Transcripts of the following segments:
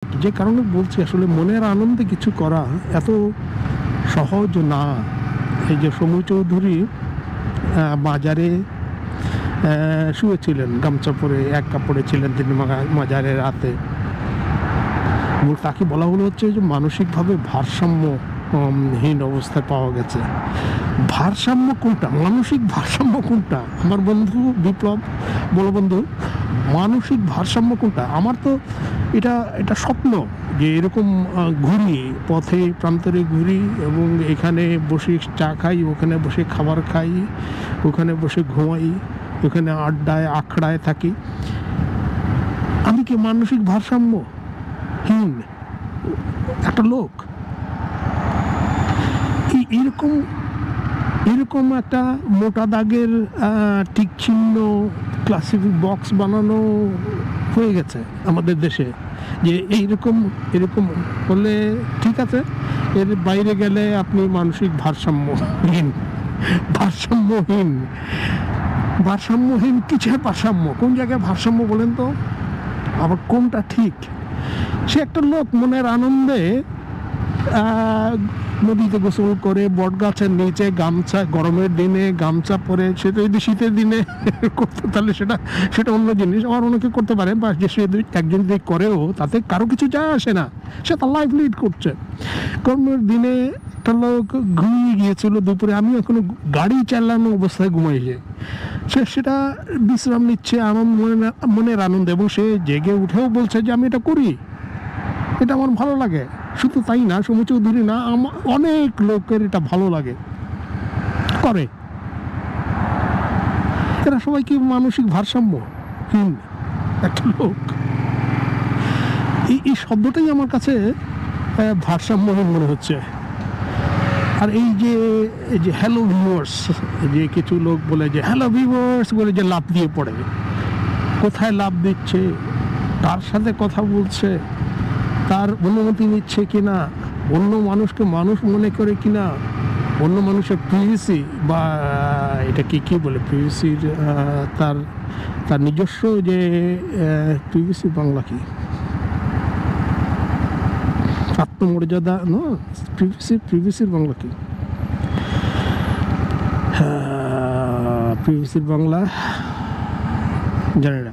যে কারণে বলছি আসলে মনের আনন্দে কিছু করা এত সহজ না। এই যে সমু চৌধুরী বাজারে শুয়েছিলেন গামছা পরে, এক কাপড়ে ছিলেন তিনি মাজারে রাতে। তাকে বলা হলো হচ্ছে যে মানসিকভাবে ভারসাম্যহীন অবস্থায় পাওয়া গেছে। ভারসাম্য কোনটা, মানসিক ভারসাম্য কোনটা? আমার বন্ধু বিপ্লব, বলো বন্ধু, মানসিক ভারসাম্য কোনটা? আমার তো এটা স্বপ্ন যে এরকম ঘুরি, পথে প্রান্তরে ঘুরি এবং এখানে বসে চা খাই, ওখানে বসে খাবার খাই, ওখানে বসে ঘুমাই, ওখানে আড্ডায় আখড়ায় থাকি। আমি কি মানসিক ভারসাম্যহীন একটা লোক? এরকম একটা মোটা দাগের টিক চিহ্ন ক্লাসিফিক বক্স বানানো হয়ে গেছে আমাদের দেশে, যে এরকম হলে ঠিক আছে, এর বাইরে গেলে আপনি মানসিক ভারসাম্যহীন কিসের ভারসাম্য? কোন জায়গায় ভারসাম্য বলেন তো? আবার কোনটা ঠিক? সে একটা লোক মনের আনন্দে নদীতে গোসল করে, বট গাছের নিচে গামছা, গরমের দিনে গামছা পরে, সেটা যদি শীতের দিনে করতে তাহলে সেটা অন্য জিনিস। আবার অনেকে করতে পারে, বা যে সে একজন যদি করেও তাতে কারো কিছু যায় আসে না, সে তার লাইফ লিড করছে। গরমের দিনে একটা লোক ঘুমিয়ে গিয়েছিল দুপুরে, আমি এখনো গাড়ি চালানো অবস্থায় ঘুমাইছে, সেটা বিশ্রাম নিচ্ছে মনের আনন্দ, এবং সে জেগে উঠেও বলছে যে আমি এটা করি, এটা আমার ভালো লাগে। শুধু তাই না, সমু চৌধুরী না, অনেক লোকের এটা ভালো লাগে, করে। এরা সবাই কি মানসিক ভারসাম্যহীন একটা লোক? এই শব্দটাই আমার কাছে ভারসাম্যহীন মনে হচ্ছে। আর এই যে হ্যালো ভিউয়ার্স, যে কিছু লোক বলে যে হ্যালো ভিউয়ার্স বলে যে লাফ দিয়ে পড়ে, কোথায় লাফ দিচ্ছে, তার সাথে কথা বলছে, তার অনুমতি নিচ্ছে কিনা, অন্য মানুষকে মানুষ মনে করে কিনা, অন্য মানুষের প্রিভেসি, বা এটা কি বলে প্রিভেসির, তার নিজস্ব যে প্রিভেসি বাংলা কি, আত্মমর্যাদা না, প্রিভেসির বাংলা কি, প্রিভেসির বাংলা জানি না,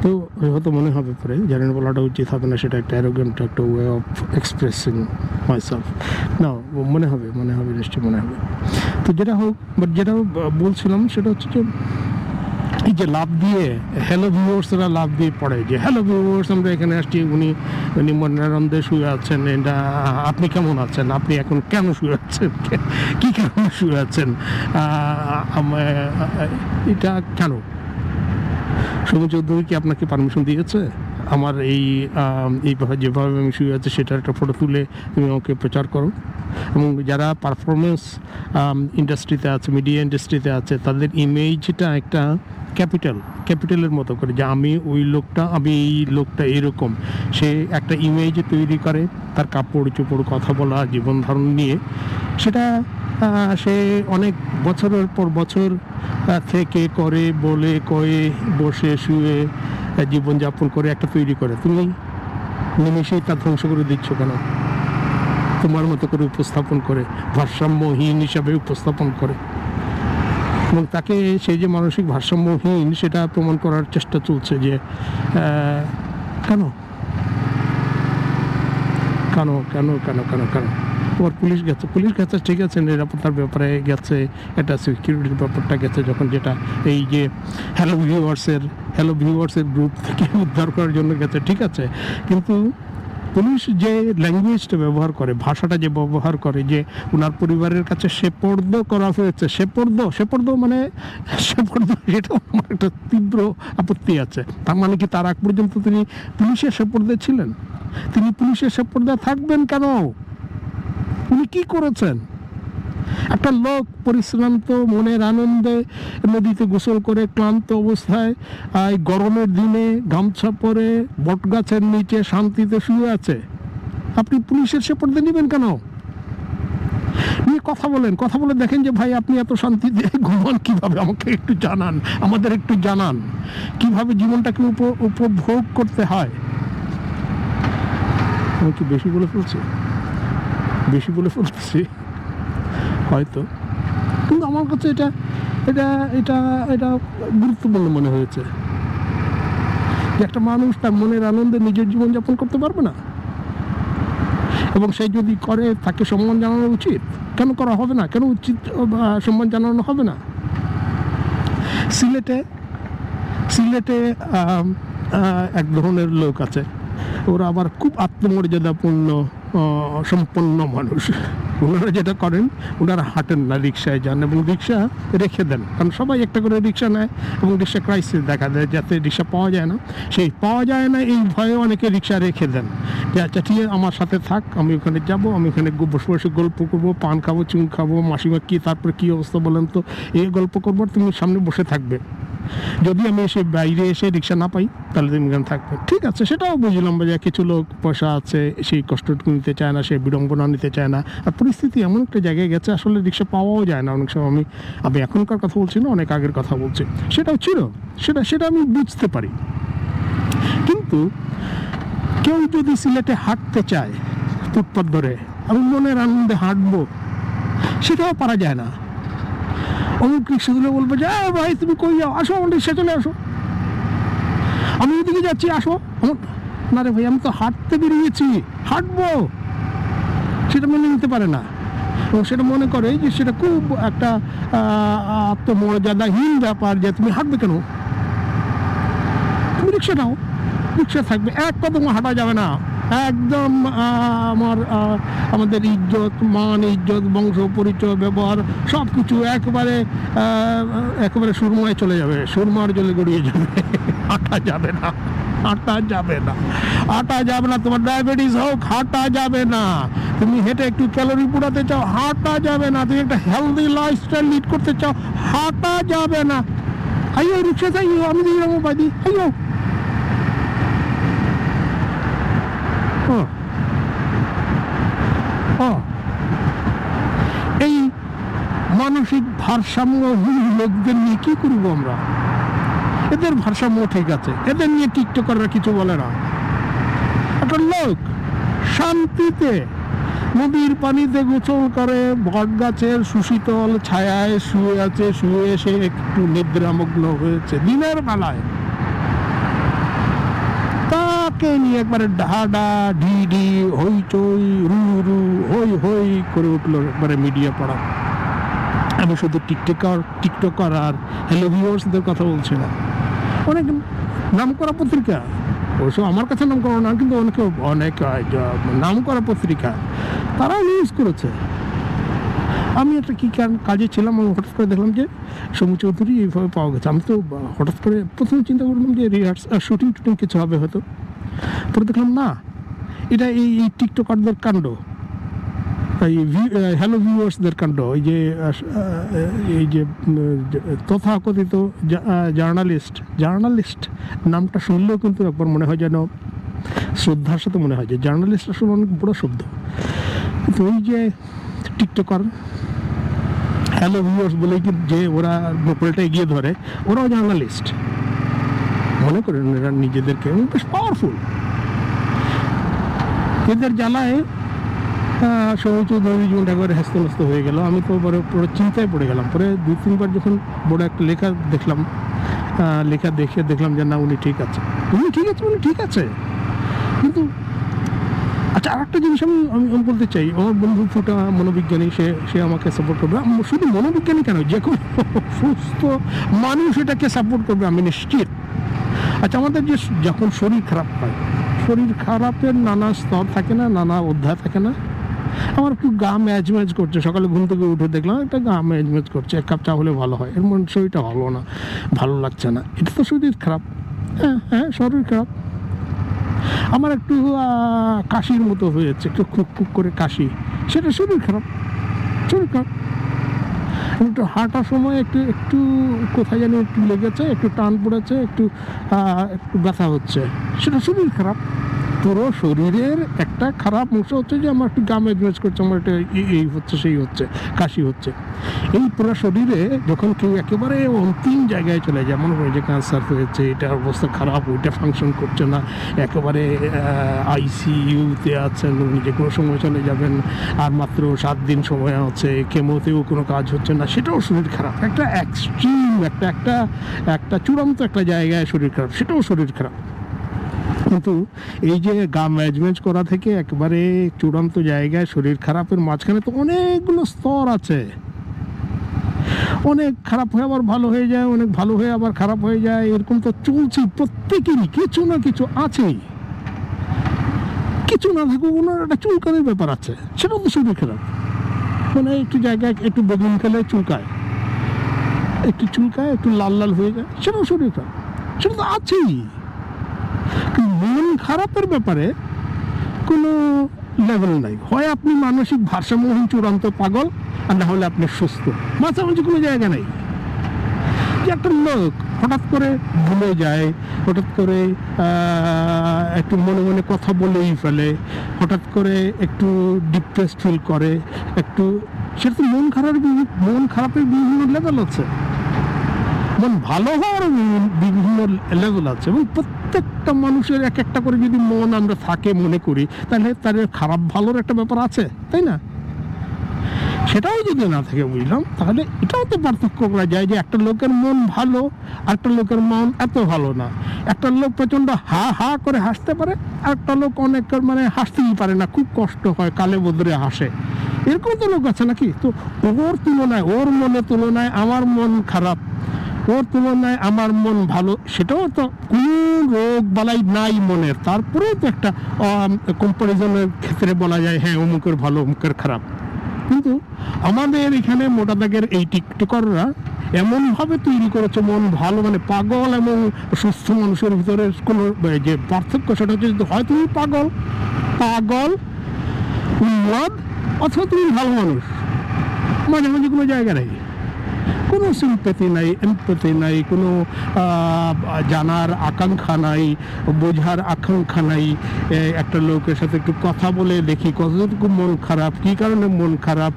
তো হয়তো মনে হবে পরে, জানেন বলাটা উচিত হবে না, সেটা একটা অ্যারোগেন্ট একটা ওয়ে অফ এক্সপ্রেসিং মাইসেলফ। না, মনে হবে নিশ্চয়ই মনে হবে। তো যেটা হোক, বাট যেটা বলছিলাম সেটা হচ্ছে যে এই যে লাভ দিয়ে হ্যালো ভিউয়ার্সরা লাভ দিয়ে পড়ে, যে হ্যালো ভিউয়ার্স আমরা এখানে আসছি, উনি মনের আনন্দে শুয়ে আছেন, এটা আপনি কেমন আছেন, আপনি এখন কেন শুয়ে আছেন, কী কারণে শুয়ে আছেন, এটা কেন? সমু চৌধুরী কি আপনাকে পারমিশন দিয়েছে আমার এইভাবে যেভাবে আমি শুয়ে আছি সেটার একটা ফটো তুলে তুমি আমাকে প্রচার করো? এবং যারা পারফরমেন্স ইন্ডাস্ট্রিতে আছে, মিডিয়া ইন্ডাস্ট্রিতে আছে, তাদের ইমেজটা একটা ক্যাপিটালের মতো করে, যে আমি এই লোকটা এরকম, সে একটা ইমেজ তৈরি করে, তার কাপড় চোপড়, কথা বলা, জীবন ধারণ নিয়ে, সেটা সে অনেক বছরের পর বছর থেকে করে, বলে কয়ে, বসে শুয়ে জীবনযাপন করে একটা তৈরি করে। তুমি নিমেষেই তা ধ্বংস করে দিচ্ছ কেন? তোমার মতো করে উপস্থাপন করে, ভারসাম্যহীন হিসাবে উপস্থাপন করে, এবং তাকে সেই যে মানসিক ভারসাম্যহীন সেটা প্রমাণ করার চেষ্টা চলছে, যে কেন কেন কেন কেন কেন কেন তোমার পুলিশ গেছে, ঠিক আছে, নিরাপত্তার ব্যাপারে গেছে, একটা সিকিউরিটির ব্যাপারটা গেছে, যখন যেটা এই যে হ্যালো ভিউয়ার্সের গ্রুপ থেকে উদ্ধার করার জন্য গেছে, ঠিক আছে, কিন্তু পুলিশ যে ল্যাঙ্গুয়েজটা ব্যবহার করে, ভাষাটা যে ব্যবহার করে, যে ওনার পরিবারের কাছে সেপর্দ করা হয়েছে, সেপর্দ মানে এটা আমার একটা তীব্র আপত্তি আছে। তার মানে কি তার আগ পর্যন্ত তিনি পুলিশের সেপর্দে ছিলেন? তিনি পুলিশের সেপর্দে থাকবেন কেন? উনি কি করেছেন? একটা লোক পরিশ্রান্ত মনের আনন্দে নদীতে গোসল করে ক্লান্ত অবস্থায় গরমের দিনে গামছা পরে বটগাছের নিচে শান্তিতে শুয়ে আছে, আপনি পুলিশের সেপর্দে নেবেন কেন? নিয়ে কথা বলে দেখেন যে ভাই আপনি এত শান্তিতে ঘুমান কিভাবে, আমাকে একটু জানান, আমাদের একটু জানান কিভাবে জীবনটাকে উপভোগ করতে হয়। আমি কি বেশি বলে ফেলতেছি হয়তো, কিন্তু আমার কাছে এটা এটা এটা এটা গুরুত্বপূর্ণ মনে হয়েছে যে একটা মানুষ তার মনের আনন্দে নিজের জীবনযাপন করতে পারবে না, এবং সে যদি করে তাকে সম্মান জানানো উচিত। কেন করা হবে না? কেন উচিত সম্মান জানানো হবে না? সিলেটে এক ধরনের লোক আছে, ওরা আবার খুব আত্মমর্যাদাপূর্ণ সম্পন্ন মানুষ। ওনারা যেটা করেন, ওনারা হাঁটেন না, রিক্সায় যান এবং রিক্সা রেখে দেন, কারণ সবাই একটা করে রিক্সা নেয় এবং রিক্সা ক্রাইসিস দেখা দেয়, যাতে রিক্সা পাওয়া যায় না এই ভয়ে অনেকে রিক্সা রেখে দেন যে আচ্ছা ঠিক আছে আমার সাথে থাক, আমি ওখানে যাব, আমি ওখানে বসে বসে গল্প করবো, পান খাবো, চুন খাবো, মাসিমা কী তারপরে কী অবস্থা বলেন তো, এই গল্প করবো, তুমি সামনে বসে থাকবে, যদি আমি বাইরে এসে রিক্সা না পাই তাহলে তুমি এখানে থাকবে। ঠিক আছে, সেটাও বুঝলাম যে কিছু লোক পয়সা আছে, সেই কষ্টটুকু নিতে চায় না, সে বিড়ম্বনা নিতে চায় না, আর পরিস্থিতি এমন একটা জায়গায় গেছে আসলে রিক্সা পাওয়াও যায় না অনেক সময়। আমি এখনকার কথা বলছি না, অনেক আগের কথা বলছি, সেটাও ছিল, সেটা আমি বুঝতে পারি। কিন্তু কেউ যদি সিলেটে হাঁটতে চায় ফুটপাত ধরে, আমি মনের আনন্দে হাঁটবো, সেটাও পারা যায় না। অমুক রিক্সাগুলো বলবো যে ভাই তুমি কই যাও, আসো আমার রিক্সা চলে আসো, আমি ওদিকে যাচ্ছি আসো। না রে ভাই, আমি তো হাঁটতে বেরিয়েছি, হাঁটবো, সেটা মেনে নিতে পারে না, এবং সেটা মনে করে যে সেটা খুব একটা আত্মমর্যাদাহীন ব্যাপার যে তুমি হাঁটবে কেন, তুমি রিক্সা নাও, রিক্সা থাকবে, এক কদম হাঁটা যাবে না, একদম আমাদের ইজ্জত, মান, ইজ্জত, বংশ পরিচয়, ব্যবহার সব কিছু একেবারে সুরমায় চলে যাবে, সুরমার জলে গড়িয়ে যাবে, হাঁটা যাবে না, তোমার ডায়াবেটিস হোক, হাঁটা যাবে না, তুমি হেঁটে একটু ক্যালোরি পোড়াতে চাও, হাঁটা যাবে না, তুমি একটা হেলদি লাইফস্টাইল লিড করতে চাও, হাঁটা যাবে না। আইও রিক্সা চাই, আমি দিই বাদি, আইও। এই মানসিক ভারসাম্যহীন লোকদের নিয়ে কি করবো আমরা? এদের ভারসাম্য ঠিক আছে, এদের নিয়ে টিকটকাররা কিছু বলে না। একটা লোক শান্তিতে নদীর পানিতে গোসল করে, বট গাছের সুশীতল ছায়ায় শুয়ে আছে, শুয়ে এসে একটু নিদ্রামগ্ন হয়েছে দিনের বেলায়, তাকে নিয়ে একবারে ঢাডা ঢিডি হইচই রু রু হই হই করে উঠলো একবারে মিডিয়া পড়া। আমি শুধু টিকটকার আর হ্যালো ভিউয়ার্সদের কথা বলছি না, অনেক নাম করা পত্রিকা, অবশ্য আমার কাছে নাম করা না, কিন্তু অনেক নাম করা পত্রিকা তারাও নিউজ করেছে। আমি একটা কী কাজে ছিলাম, আমি হঠাৎ করে দেখলাম যে সমু চৌধুরী এইভাবে পাওয়া গেছে। আমি তো হঠাৎ করে প্রথমে চিন্তা করলাম যে শুটিং কিছু হবে হয়তো, পরে দেখলাম না, এটা এই টিকটকারদের কাণ্ড, এই হ্যালো ভিউয়ার্সদের কাণ্ড। এই যে তথাকথিত জার্নালিস্ট নামটা শুনলেও কিন্তু একবার মনে হয় যেন শ্রদ্ধার সাথে মনে হয় যে জার্নালিস্ট আসলে অনেক বড় শব্দ, কিন্তু ওই যে টিকটকার হ্যালো ভিউয়ার্স বলে যে ওরা গোপলটা এগিয়ে ধরে, ওরাও জার্নালিস্ট মনে করেন, এরা নিজেদেরকে বেশ পাওয়ারফুল। এদের জ্বালায় সময় চৌধুরী জীবনটা একবারে হ্যাস্ত হয়ে গেল। আমি তো পুরো চিন্তায় পড়ে গেলাম। পরে 2-3 বার যখন বড় একটা লেখা দেখে দেখলাম যে না, উনি ঠিক আছে, কিন্তু আচ্ছা আর একটা জিনিস আমি বলতে চাই, আমার বন্ধু ফুটা মনোবিজ্ঞানী, সে আমাকে সাপোর্ট করবে। শুধু মনোবিজ্ঞানী কেন, যে কোনো সুস্থ মানুষ এটাকে সাপোর্ট করবে আমি নিশ্চিত। আচ্ছা, আমাদের যে যখন শরীর খারাপ হয়, শরীর খারাপের নানা স্তর থাকে না, নানা অধ্যায় থাকে না। আমার একটু গা ম্যাজ করছে, সকালে ঘুম থেকে উঠে দেখলাম একটা গা ম্যাজ করছে, 1 কাপ চা হলে ভালো হয়, এর মনে শরীরটা ভালো লাগছে না, এটা তো শরীর খারাপ। হ্যাঁ শরীর খারাপ। আমার একটু কাশির মতো হয়েছে, একটু খুব করে কাশি, সেটা শরীর খারাপ। একটু হাঁটার সময় একটু কোথায় জানি একটু লেগেছে, একটু টান পড়েছে, একটু ব্যথা হচ্ছে, সেটা শরীর খারাপ। পুরো শরীরের একটা খারাপ অংশ হচ্ছে যে আমার একটু গাম এডভাইস করছে, আমার একটা এই হচ্ছে সেই হচ্ছে, কাশি হচ্ছে। এই পুরো শরীরে যখন কেউ একেবারে অন্তিম জায়গায় চলে যায়, মনে করে যে ক্যান্সার হয়েছে, এটার অবস্থা খারাপ, ওইটা ফাংশন করছে না, একেবারে আইসিইউতে আছেন, উনি যে কোনো সময় চলে যাবেন, আর মাত্র 7 দিন সময় আছে, কেমোতেও কোনো কাজ হচ্ছে না, সেটাও শরীর খারাপ। একটা এক্সট্রিম একটা চূড়ান্ত একটা জায়গায় শরীর খারাপ, সেটাও শরীর খারাপ। কিন্তু এই যে গা ম্যানেজমেন্ট করা থেকে একেবারে চূড়ান্ত জায়গায় শরীর খারাপের মাঝখানে তো অনেকগুলো স্তর আছে। অনেক খারাপ হয়ে আবার ভালো হয়ে যায়, অনেক ভালো হয়ে আবার খারাপ হয়ে যায়, এরকম তো চলছে। প্রত্যেকেরই কিছু না কিছু আছেই, কিছু না থাকুক ওনার একটা চুলকানির ব্যাপার আছে, সেটাও তো শরীর খারাপ। মানে একটু জায়গায় একটু বেগুন খেলে চুলকায়, একটু চুলকায়, একটু লাল লাল হয়ে যায়, সেটাও শরীর খারাপ, সেটা তো আছেই। মন খারাপের ব্যাপারে কোনো লেভেল নাই, হয় আপনি মানসিক ভারসাম্যহীন চূড়ান্ত পাগল, আর না হলে আপনি সুস্থ, মাঝামাঝি কোনো জায়গা নেই। যে একটা লোক হঠাৎ করে ভুলে যায়, হঠাৎ করে একটু মনে মনে কথা বলেই ফেলে, হঠাৎ করে একটু ডিপ্রেসড ফিল করে, একটু, সেটা তো মন খারাপের বিভিন্ন লেভেল আছে, মন ভালো হওয়ার বিভিন্ন লেভেল আছে। এবং প্রত্যেকটা মানুষের এক একটা করে যদি মন আমরা থাকে মনে করি, তাহলে তাদের খারাপ ভালোর একটা ব্যাপার আছে, তাই না? সেটাও যদি না থাকে বুঝলাম, তাহলে এটাও তো পার্থক্য করা যায় যে একটা লোকের মন ভালো আর একটা লোকের মন এত ভালো না। একটা লোক প্রচণ্ড হা হা করে হাসতে পারে, আর একটা লোক অনেক মানে হাসতেই পারে না, খুব কষ্ট হয়, কালে বদরে হাসে, এরকম তো লোক আছে নাকি? তো ওর তুলনায়, ওর মনের তুলনায় আমার মন খারাপ, ওর তুলনায় আমার মন ভালো, সেটাও তো কোনো রোগ বালাই নাই মনের, তারপরেও তো একটা কম্পারিজনের ক্ষেত্রে বলা যায় হ্যাঁ অমুকের ভালো অমুকের খারাপ। কিন্তু আমাদের এখানে মোটা দাগের এই টিকটকাররা এমনভাবে তৈরি করেছে মন ভালো, মানে পাগল এবং সুস্থ মানুষের ভিতরে কোনো যে পার্থক্য, সেটা হচ্ছে হয় তুমি পাগল উন্মাদ, অথবা তুমি ভালো মানুষ, মাঝামাঝি কোনো জায়গা নেই, কোনো সিম্প্যাথি নাই, এমপ্যাথি নাই, কোনো জানার আকাঙ্ক্ষা নাই, বোঝার আকাঙ্ক্ষা নাই। একটা লোকের সাথে একটু কথা বলে দেখি কতটুকু মন খারাপ, কী কারণে মন খারাপ,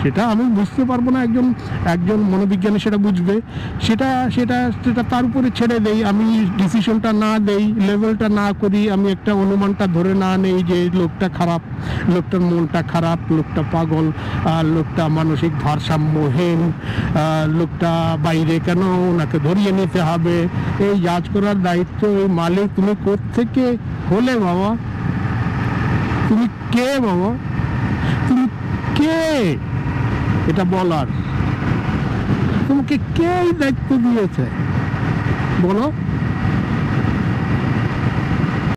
সেটা আমি বুঝতে পারবো না, একজন মনোবিজ্ঞানী সেটা বুঝবে, সেটা তার উপরে ছেড়ে দেই, আমি ডিসিশনটা না দেই, লেভেলটা না করি, আমি একটা অনুমানটা ধরে না নেই যে লোকটা খারাপ, লোকটার মনটা খারাপ, লোকটা পাগল, লোকটা মানসিক ভারসাম্যহীন, লোকটা বাইরে কেন, ওনাকে ধরিয়ে নিতে হবে, এই জাজ করার দায়িত্ব এই মালিক। তুমি কোত্থেকে হলে বাবা? তুমি কে বাবা? তুমি কে এটা বলার? তোমাকে কে এই দায়িত্ব দিয়েছে বলো?